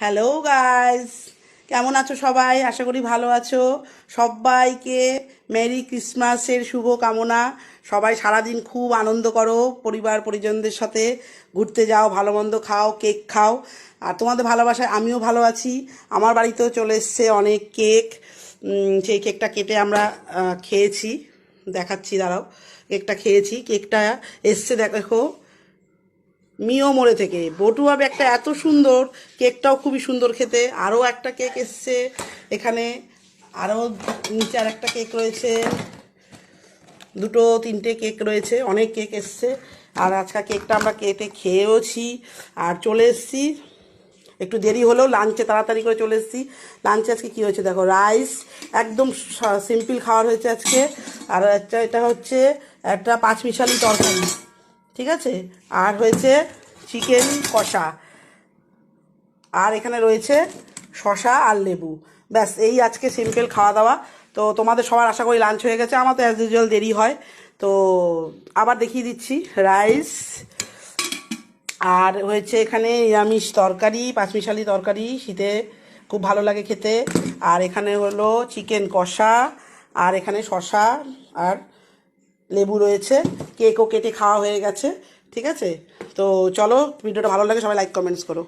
Hello guys, কেমন আছো সবাই? আশা করি ভালো আছো। সবাইকে মেরি ক্রিসমাসের শুভ কামনা। সবাই সারাদিন খুব আনন্দ করো, পরিবার পরিজনদের সাথে ঘুরতে যাও, ভালো মন্দ খাও, কেক খাও। আর তোমাদের ভালোবাসায় আমিও ভালো আছি। আমার বাড়িতেও চলে এসছে অনেক কেক। সেই কেকটা কেটে আমরা খেয়েছি। দেখাচ্ছি, দাঁড়াও। কেকটা খেয়েছি, কেকটা এসছে দেখো মিও মোড়ে থেকে। বটুয়া ব্যাগটা এত সুন্দর, কেকটাও খুবই সুন্দর খেতে। আরও একটা কেক এসছে এখানে, আরও নিচে আর একটা কেক রয়েছে, দুটো তিনটে কেক রয়েছে, অনেক কেক এসছে। আর আজকে কেকটা আমরা কেটে খেয়েওছি আর চলে এসেছি। একটু দেরি হলেও লাঞ্চে তাড়াতাড়ি করে চলে এসেছি। লাঞ্চে আজকে কী হয়েছে দেখো, রাইস, একদম সিম্পল খাবার হয়েছে আজকে। আর এটা হচ্ছে একটা পাঁচমিশালি তরকারি, ঠিক আছে। আর হয়েছে চিকেন কষা, আর এখানে রয়েছে শশা আর লেবু। ব্যাস, এই আজকে সিম্পল খাওয়া দাওয়া। তো তোমাদের সবার আশা করি লাঞ্চ হয়ে গেছে। আমার তো অ্যাজ ইউজুয়াল দেরি হয়। তো আবার দেখিয়ে দিচ্ছি, রাইস, আর হয়েছে এখানে নিরামিষ তরকারি, পাঁচমিশালি তরকারি, শীতে খুব ভালো লাগে খেতে। আর এখানে হলো চিকেন কষা, আর এখানে শশা আর লেবু রয়েছে। কেকও কেটে খাওয়া হয়ে গেছে, ঠিক আছে। তো চলো, ভিডিওটা ভালো লাগে সবাই লাইক কমেন্টস করো।